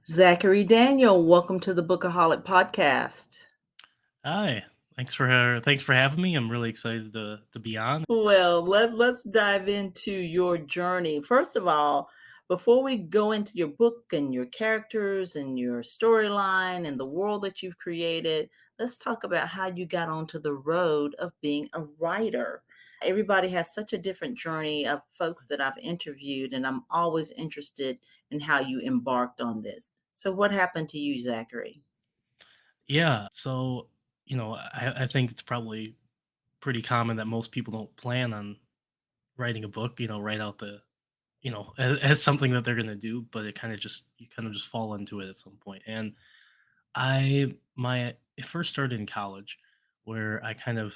Zachary Daniel, welcome to the Bookaholic podcast. Hi. Thanks for having me. I'm really excited to be on. Well, let's dive into your journey. First of all, before we go into your book and your characters and your storyline and the world that you've created, let's talk about how you got onto the road of being a writer. Everybody has such a different journey of folks that I've interviewed, and I'm always interested in how you embarked on this. So, what happened to you, Zachary? Yeah, so I think it's probably pretty common that most people don't plan on writing a book. Write out as something that they're gonna do, but it kind of just you kind of just fall into it at some point. And it first started in college, where I kind of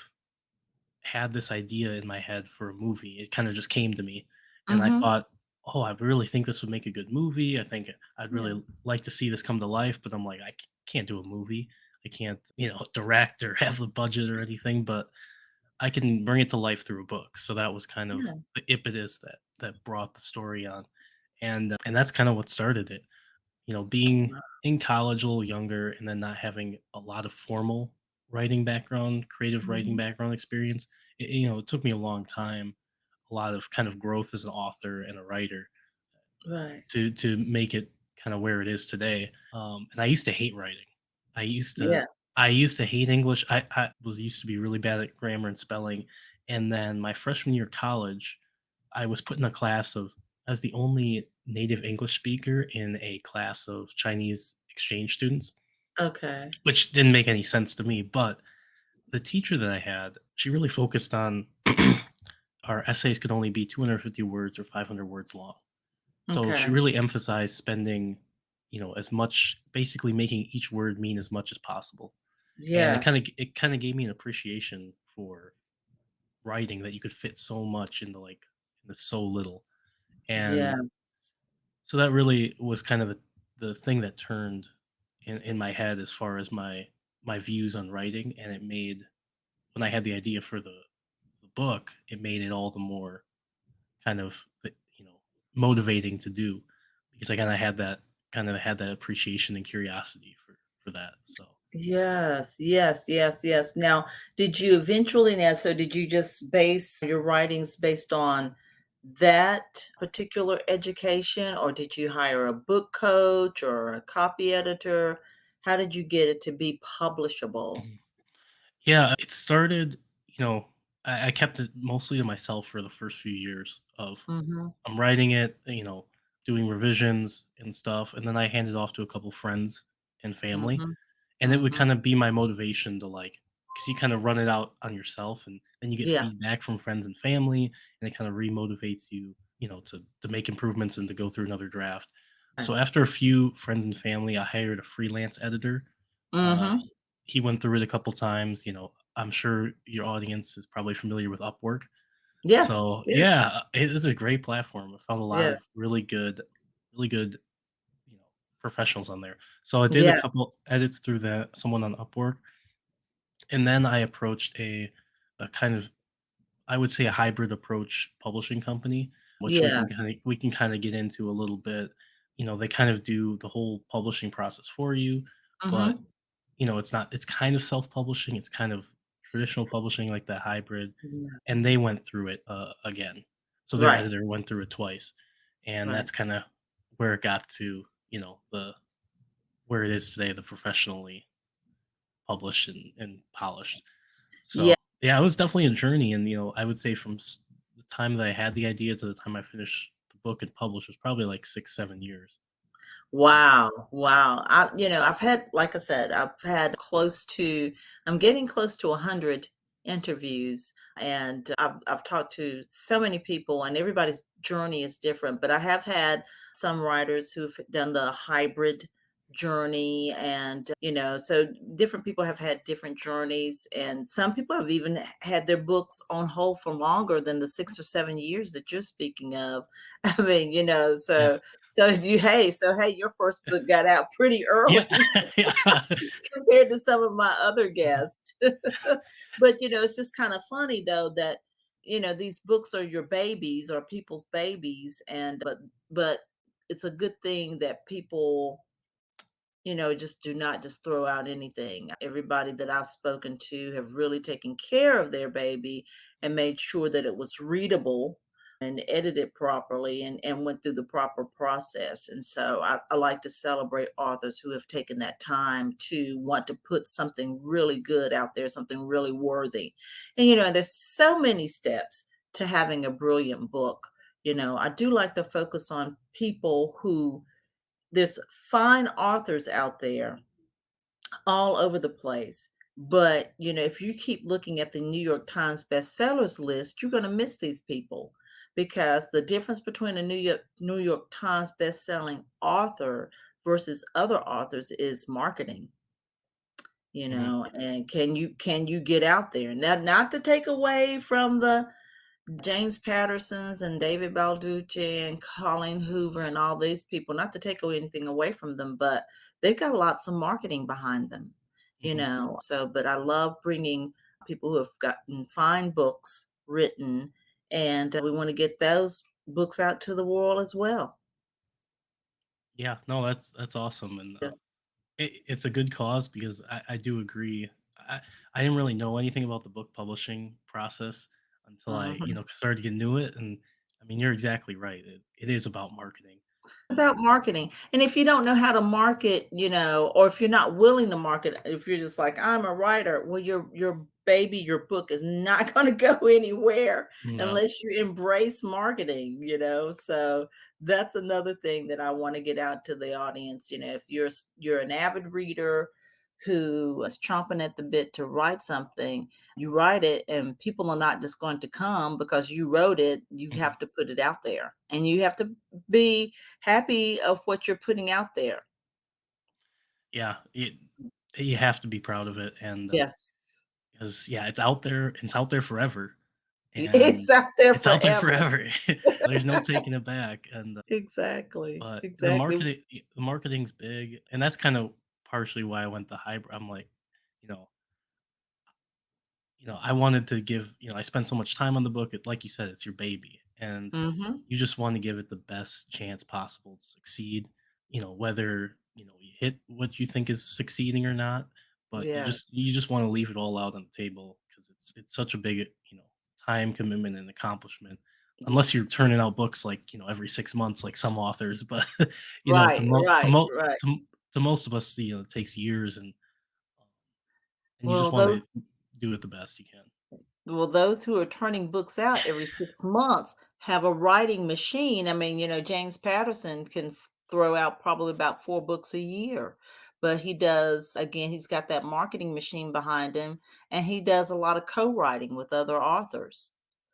had this idea in my head for a movie. It kind of just came to me, and I Mm-hmm. thought, "Oh, I really think this would make a good movie. I think I'd Yeah. really like to see this come to life." But I'm like, can't do a movie. I can't, direct or have the budget or anything. But I can bring it to life through a book. So that was kind of Yeah. the impetus that brought the story on, and that's kind of what started it. Being in college a little younger and then not having a lot of formal writing background, creative writing Mhm. background experience, it took me a long time, a lot of kind of growth as an author and a writer Right. to make it kind of where it is today. And I used to hate writing. I used to Yeah. I used to hate English. I was used to be really bad at grammar and spelling. And then my freshman year of college, I was put in a class of I was the only native English speaker in a class of Chinese exchange students, Okay. which didn't make any sense to me. But the teacher that I had, she really focused on our essays could only be 250 words or 500 words long. So she Okay. really emphasized spending, as much basically making each word mean as much as possible. And it Yes. kind of it kind of gave me an appreciation for writing that you could fit so much into so little. Yeah. And so that really was kind of the thing that turned in my head as far as my views on writing, and it made when I had the idea for the book, it made it all the more kind of motivating to do because I kind of had that appreciation and curiosity for that. So Yes. Yes. Yes. Yes. Now, did you eventually now, so did you just base your writings based on that particular education, or did you hire a book coach or a copy editor? How did you get it to be publishable? Mhm. Yeah, it started. I kept it mostly to myself for the first few years of Mhm. I'm writing it, doing revisions and stuff, and then I handed off to a couple friends and family, Mhm. and it would Mhm. kind of be my motivation to because you kind of run it out on yourself, and then you get Yeah. feedback from friends and family, and it kind of remotivates you, to make improvements and to go through another draft. Right. So after a few friends and family, I hired a freelance editor. Mhm. He went through it a couple times. I'm sure your audience is probably familiar with Upwork. Yes. So Yes. yeah, it is a great platform. I found a lot of Yes. really good, professionals on there. So I did a Yes. couple edits through that, someone on Upwork, and then I approached a kind of I would say a hybrid approach publishing company, which we can Yes. kind of we can kind of get into a little bit. They kind of do the whole publishing process for you, but Mhm. it's kind of self-publishing, it's kind of traditional publishing like that hybrid, Yeah. and they went through it, again. So their Right. editor went through it twice, and Right. that's kinda where it got to, the where it is today, the professionally published and polished. Yeah. So, yeah, it was definitely a journey, and, I would say from the time that I had the idea to the time I finished the book and published was probably, like, 6, 7 years. Yeah. Wow, wow. I've had, like I said, I'm getting close to 100 interviews, and I've talked to so many people, and everybody's journey is different. But I have had some writers who've done the hybrid journey, and so different people have had different journeys, and some people have even had their books on hold for longer than the 6 or 7 years that you're speaking of. I mean, Yeah. so hey, your first book got out pretty Yeah. early Yeah. compared to some of my other guests. But, it's just kind of funny though that, these books are your babies or people's babies, and but it's a good thing that people just do not just throw out anything. Everybody that I've spoken to have really taken care of their baby and made sure that it was readable and edited properly and went through the proper process. And so I like to celebrate authors who have taken that time to want to put something really good out there, something really worthy. And, there's so many steps to having a brilliant book. I do like to focus on people who there's fine authors out there all over the place. But, if you keep looking at the New York Times bestsellers list, you're going to miss these people because the difference between a New York Times bestselling author versus other authors is marketing, Mhm. and can you get out there? Now, not to take away from the James Pattersons and David Balducci and Colleen Hoover and all these people, not to take anything away from them, but they've got lots of marketing behind them, Mhm. so, but I love bringing people who have gotten fine books written, and we want to get those books out to the world as well. Yeah, no, that's awesome, and, Yes. it's a good cause because I do agree. I didn't really know anything about the book publishing process until I, Mhm. started to get into it, and, I mean, you're exactly right. It is about marketing. About marketing. And if you don't know how to market, or if you're not willing to market, if you're just like, I'm a writer, well, your baby, your book is not going to go anywhere No. unless you embrace marketing, So that's another thing that I want to get out to the audience. If you're an avid reader who is chomping at the bit to write something, you write it and people are not just going to come because you wrote it. You Mhm. have to put it out there and you have to be happy of what you're putting out there. Yeah, you have to be proud of it, and, Yes. 'cause, yeah, it's out there forever, It's and out there it's out there forever. forever. There's no taking it back, and, Exactly, but exactly. the marketing's big, and that's kind of partially why I went the hybrid. I'm like, you know I wanted to give, I spent so much time on the book. Like you said, it's your baby, and Mhm. you just want to give it the best chance possible to succeed. Whether you hit what you think is succeeding or not, but you just Yes. you just want to leave it all out on the table because it's such a big time commitment and accomplishment. Unless you're Yes. turning out books like every 6 months, like some authors, but to Right, mo to right, mo right. to most of us, it takes years, um, and you just Well, want those to do it the best you can. those who are turning books out every 6 months have a writing machine. I mean, James Patterson can throw out probably about 4 books a year. But he does, again, he's got that marketing machine behind him, and he does a lot of co-writing with other authors.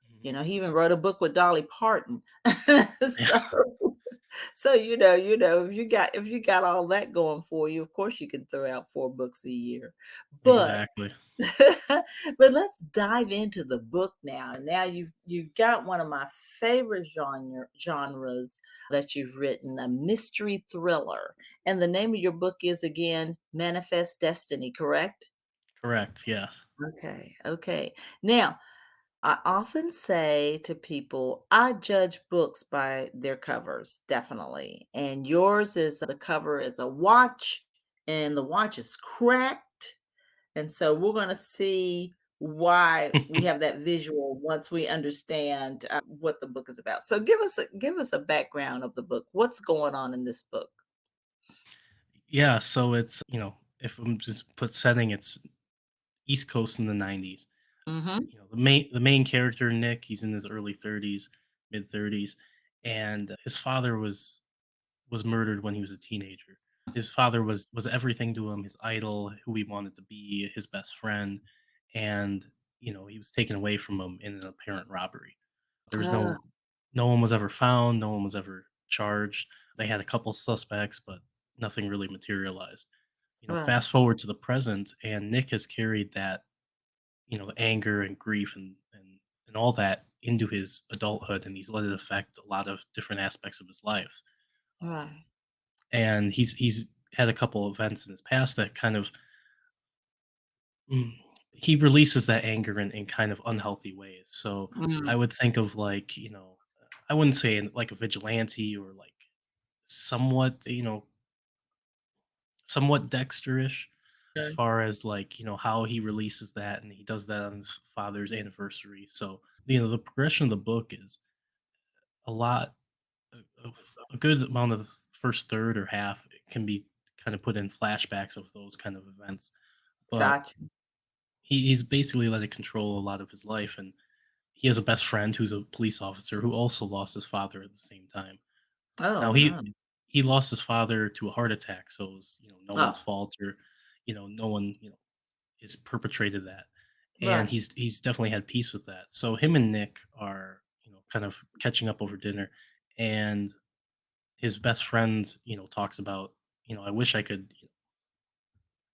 Mhm. He even wrote a book with Dolly Parton. So Yeah, so, if you got all that going for you, of course you can throw out 4 books a year. But exactly. but let's dive into the book now. Now you've got one of my favorite genres that you've written, a mystery thriller. And the name of your book is again Manifest Destiny, correct? Correct, yes. Okay, okay. Now, I often say to people, I judge books by their covers, definitely. And yours is the cover is a watch, and the watch is cracked. And so we're going to see why we have that visual once we understand what the book is about. So give us a background of the book. What's going on in this book? Yeah, so it's, if I'm just put setting, it's East Coast in the 90s. Hmm. The main character, Nick, he's in his early 30s, mid 30s, and his father was murdered when he was a teenager. His father was everything to him, his idol, who he wanted to be, his best friend, and he was taken away from him in an apparent robbery. There was Uh, no one was ever found, no one was ever charged. They had a couple suspects, but nothing really materialized. right, Fast forward to the present, and Nick has carried that, anger and grief and all that into his adulthood, and he's let it affect a lot of different aspects of his life. Um, right. and he's had a couple events in his past that kind of mm, he releases that anger in kind of unhealthy ways. So I Mm, would think of, like, I wouldn't say like a vigilante or like somewhat, somewhat Dexterish as Okay. far as like, how he releases that, and he does that on his father's anniversary. So, the progression of the book is a lot a good amount of the first third or half can be kind of put in flashbacks of those kind of events. But Gotcha. he's basically let it control a lot of his life, and he has a best friend who's a police officer who also lost his father at the same time. Now Oh, no. he lost his father to a heart attack, so it was, no one's Oh, fault, or no one, is perpetrated that. And right. he's definitely had peace with that. So him and Nick are, kind of catching up over dinner, and his best friend, talks about, I wish I could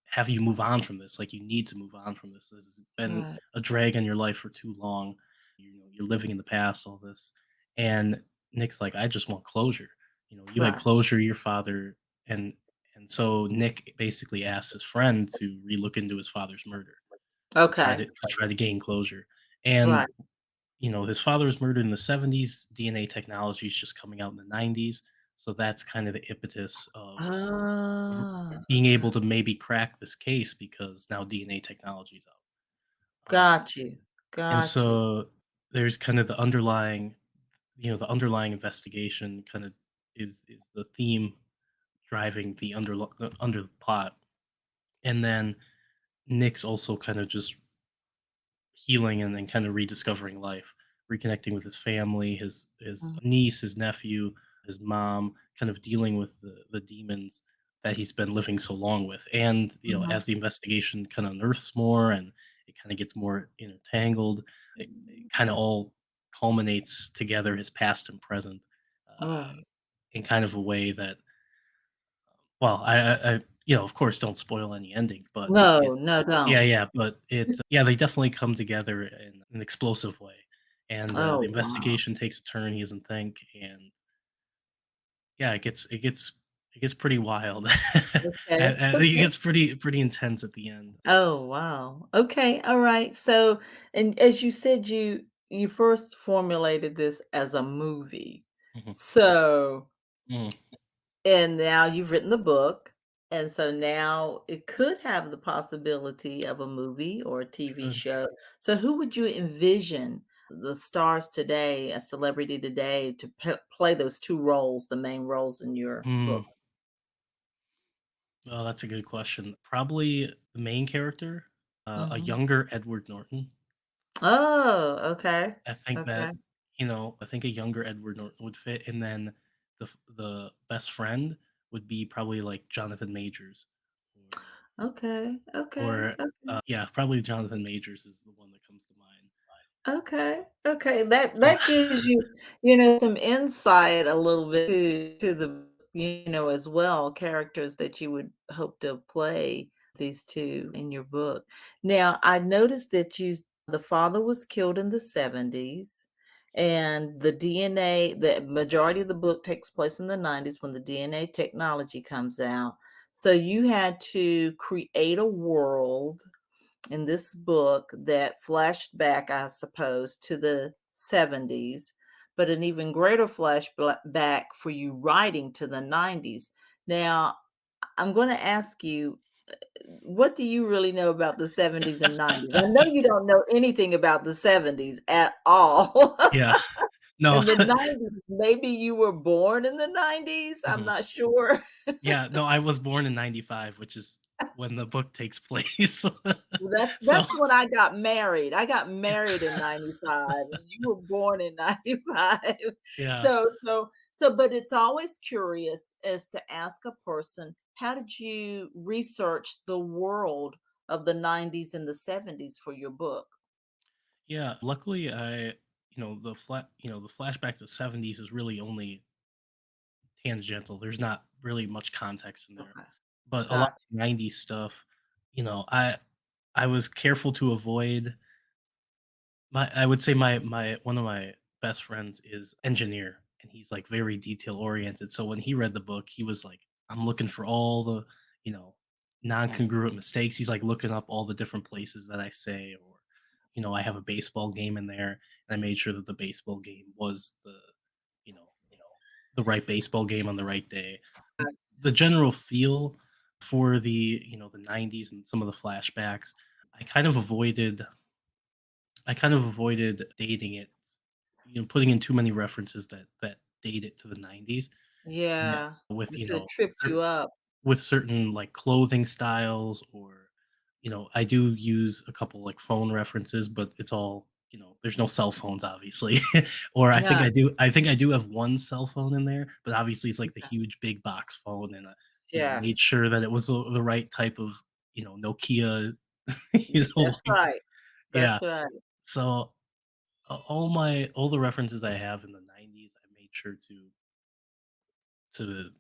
have you move on from this. Like, you need to move on from this. This has been Right. a drag on your life for too long. You're living in the past, all this. And Nick's like, I just want closure. You had Right. closure, your father, and so Nick basically asks his friend to relook into his father's murder to try Okay. to gain closure. And Right. his father was murdered in the 70s. DNA technology is just coming out in the 90s. So that's kind of the impetus of r- Ah, being able to maybe crack this case because now DNA technology is out. got you. And Got you. so there's kind of the underlying investigation kind of is the theme driving the under the plot. And then Nick's also kind of just healing and then kind of rediscovering life, reconnecting with his family, his Mhm. niece, his nephew, his mom, kind of dealing with the demons that he's been living so long with. And Mhm. as the investigation kind of unearths more and it kind of gets more entangled, it kind of all culminates together, his past and present, Right. in kind of a way that, well, of course, don't spoil any ending, but No, no, yeah, don't. yeah, but yeah, they definitely come together in an explosive way, and, the Oh, wow. investigation takes a turn he doesn't think, and yeah, it gets pretty wild. Okay. And it Okay. gets pretty intense at the end. Oh, wow. Okay, alright. So, and as you said, you first formulated this as a movie. Mhm, So, mhm, and now you've written the book, and so now it could have the possibility of a movie or a it TV could. show. So who would you envision the stars today, a celebrity today, to play those 2 roles, the main roles in your Mm, book? oh, that's a good question. Probably the main character, a Mhm. younger Edward Norton. Oh, okay. I think Okay. that, I think a younger Edward Norton would fit, and then the best friend would be probably like Jonathan Majors, or Okay. Okay. or yeah, probably Jonathan Majors is the one that comes to mind. Okay, okay, that So that gives you, some insight a little bit to the, as well, characters that you would hope to play these 2 in your book. Now, I noticed that the father was killed in the '70s, and the majority of the book takes place in the '90s when the DNA technology comes out. So you had to create a world in this book that flashed back, I suppose, to the '70s, but an even greater back for you writing to the '90s. Now, I'm gonna ask you, what do you really know about the '70s and '90s? I know you don't know anything about the '70s at all. yeah, no, And the '90s, maybe you were born in the '90s? I'm mhm. not sure. Yeah, no, I was born in '95, which is when the book takes place. Well, that's So that's when I got married. I got married in '95, and you were born in '95. yeah. So, but it's always curious as to ask a person, how did you research the world of the '90s and the '70s for your book? Yeah, luckily, the flashback to the '70s is really only tangential. There's not really much context in there, Okay, but a lot gotcha. of '90s stuff, I was careful to avoid. I would say my one of my best friends is engineer, and he's like very detail oriented. So when he read the book, he was like, "I'm looking for all the you know non-congruent mistakes." He's like looking up all the different places that I say, or I have a baseball game in there, and I made sure that the baseball game was you know the right baseball game on the right day. The general feel For the 90s and some of the flashbacks, I kind of avoided I kind of avoided dating it, putting in too many references that date it to the 90s. Yeah. Yeah, With, it could have tripped you up. with certain, like, clothing styles, or, I do use a couple, like, phone references, but it's all, there's no cell phones, obviously. Or Yeah, I think I do have one cell phone in there, but obviously it's like the huge big box phone, and, made yes, sure that it was the right type of, Nokia, that's like, right, yeah. that's right. So, all the references I have in the 90s, I made sure to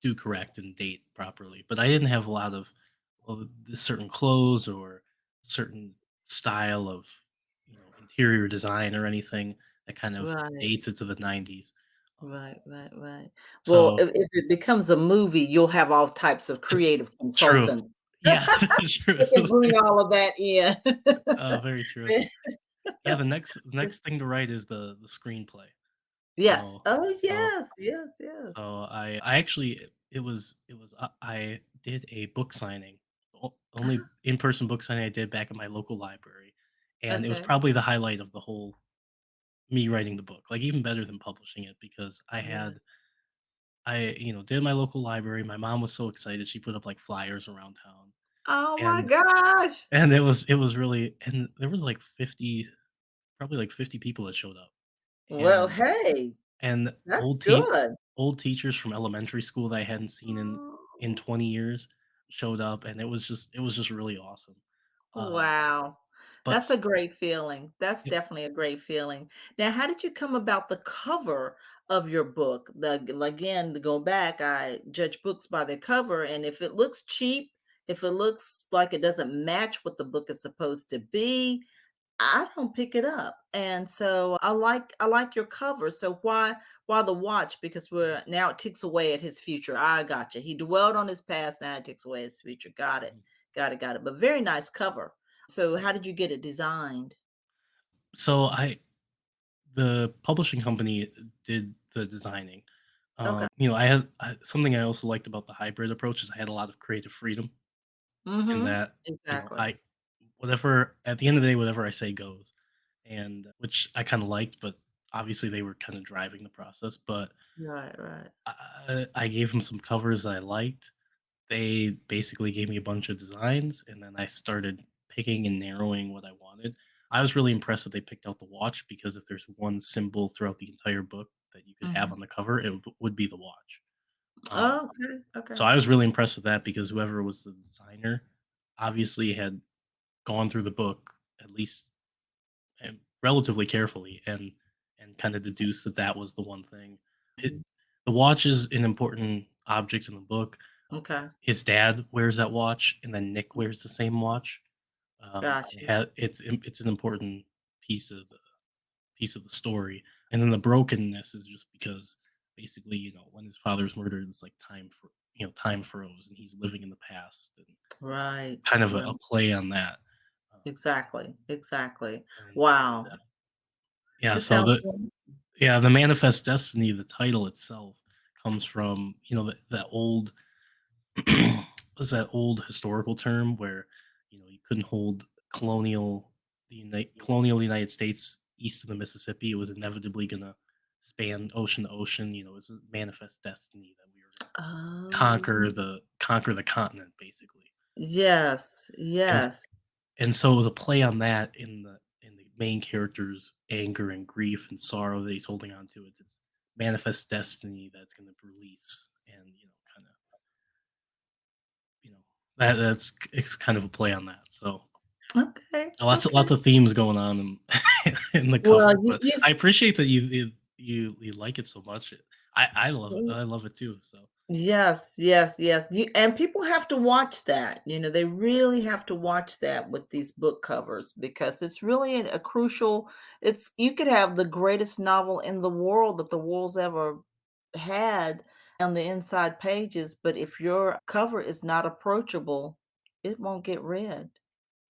do correct and date properly. But I didn't have a lot of, well, certain clothes or certain style of, interior design or anything that kind of Right, dates it to the 90s. Um, right, right, right. Well, so if it becomes a movie, you'll have all types of it's creative true. consultants. Yeah, true. They can bring all of that in. Very true. Yeah, the next thing to write is the screenplay. Yes. So Oh, so yes, yes, yes. I actually, I did a book signing, only in-person book signing I did back at my local library, and it was Okay. probably the highlight of the whole me writing the book, like, even better than publishing it, because Yeah. did my local library. My mom was so excited, she put up, like, flyers around town, Oh my and gosh. it was really, and there was, like, 50, probably, like, 50 people that showed up, Well, and hey, And that's good. old teachers from elementary school that I hadn't seen in Oh, 20 years showed up, and it was just really awesome. Um, wow. but That's a great feeling. That's it definitely a great feeling. Now, how did you come about the cover of your book? Again, to go back, I judge books by their cover, and if it looks cheap, if it looks like it doesn't match what the book is supposed to be, I don't pick it up. And so I like your cover. So why the watch? Because we're now it ticks away at his future. I got you. He dwelled on his past, now it ticks away his future. Got it. Mhm. Got it, got it. But very nice cover. So Thank how did you get it designed? So the publishing company did the designing. Okay. Something I also liked about the hybrid approach is I had a lot of creative freedom in Mhm. that, Exactly. I whatever at the end of the day, whatever I say goes, and which I kinda liked, but obviously they were kinda driving the process. But Right, right. I gave them some covers that I liked. They basically gave me a bunch of designs, and then I started picking and narrowing what I wanted. I was really impressed that they picked out the watch, because if there's one symbol throughout the entire book that you could have Mhm. on the cover, it would be the watch. Um, Oh, okay, so okay. I was really impressed with that, because whoever was the designer obviously had gone through the book, at least, and relatively carefully, and kind of deduced that that was the one thing. It, Mhm. the watch is an important object in the book. Okay. His dad wears that watch, and then Nick wears the same watch. Got And you. it's an important piece of the story. And then the brokenness is just because, basically, when his father's murdered, it's like time froze, and he's living in the past, and Right, kind of a right. play on that. Um, Exactly, exactly. and Wow. Yeah, It so sounds the manifest destiny, the title itself, comes from, that old what's that old historical term where, you couldn't hold colonial United States east of the Mississippi. It was inevitably gonna span ocean to ocean. It was a manifest destiny that we were gonna Oh, conquer the continent, basically. yes, And yes. so it was a play on that, in the main character's anger and grief and sorrow that he's holding on to. It's manifest destiny that's gonna release, and, kinda, you know, it's kind of a play on that. So Okay, okay. lots of themes going on in in the Well, cover, but I appreciate that you like it so much. I love it. you I love it too. So yes, yes, yes. And people have to watch that. They really have to watch that with these book covers because it's really a crucial. It's you could have the greatest novel in the world that the world's ever had on the inside pages, but if your cover is not approachable, it won't get read.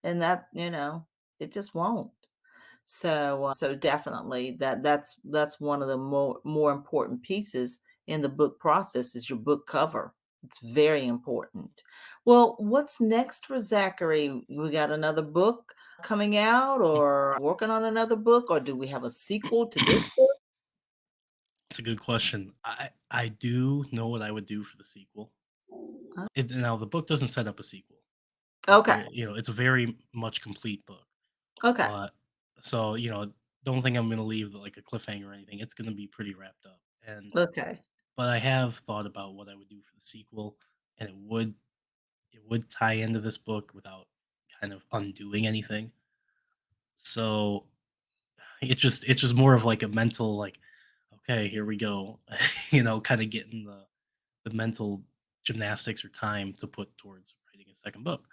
And it just won't. So definitely that's one of the more important pieces in the book process is your book cover. It's very important. Well, what's next for Zachary? We got another book coming out or working on another book, or do we have a sequel to this book? It's a good question. I do know what I would do for the sequel. Oh, Now the book doesn't set up a sequel. Like okay. there, it's a very much complete book. Okay. But so, don't think I'm gonna leave like a cliffhanger or anything. It's gonna be pretty wrapped up. Okay. But I have thought about what I would do for the sequel, and it would tie into this book without kind of undoing anything. So it's just more of like a mental like, okay, here we go, kind of getting the mental gymnastics or time to put towards writing a second book,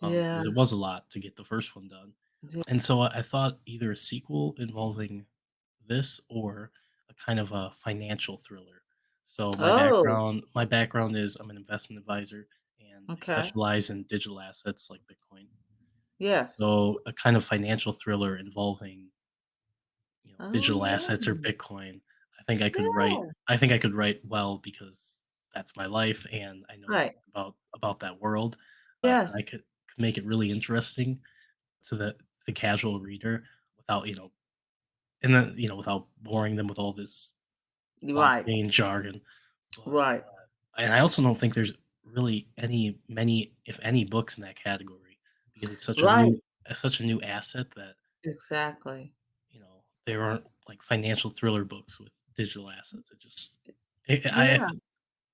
Yeah. because it was a lot to get the first one done. Yeah. And so I thought either a sequel involving this or a kind of a financial thriller. So Oh, my background is I'm an investment advisor and I okay. specialize in digital assets like Bitcoin. And Yes. so a kind of financial thriller involving, Oh, digital yeah. assets or Bitcoin. Yeah. I think I could write well because that's my life and I know Right. something about that world. Yes. I could make it really interesting to the casual reader without, and then, without boring them with all this Right. blockchain jargon. But Right. and I also don't think there's really many, if any, books in that category because Right. it's such a new asset that, Exactly. there aren't like financial thriller books with digital assets. It just Yeah.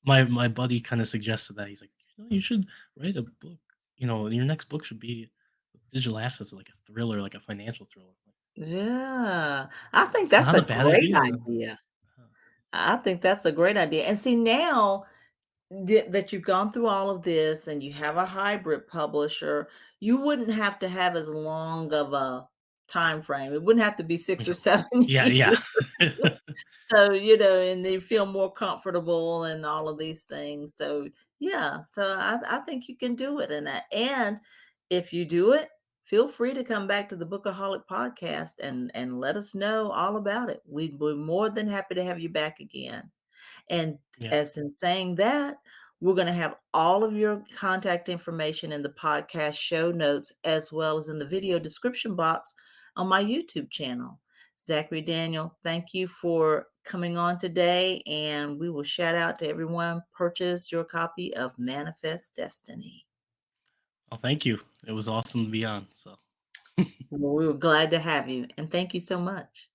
my buddy kind of suggested that he's like, you should write a book. Your next book should be with digital assets, like a thriller, like a financial thriller. Like, Yeah. I think it's that's not a a bad great idea. idea. I think that's a great idea. And see now that you've gone through all of this and you have a hybrid publisher, you wouldn't have to have as long of a time frame. It wouldn't have to be 6 or Yeah, 7 yeah, yeah. years. So, and they feel more comfortable and all of these things. So, yeah, so I think you can do it. And if you do it, feel free to come back to the Bookaholic podcast and let us know all about it. We'd be more than happy to have you back again. And Yeah. as in saying that, we're going to have all of your contact information in the podcast show notes, as well as in the video description box on my YouTube channel. Zachary Daniel, thank you for coming on today. And we will shout out to everyone. Purchase your copy of Manifest Destiny. Well, thank you. It was awesome to be on. So. Well, we were glad to have you. And thank you so much.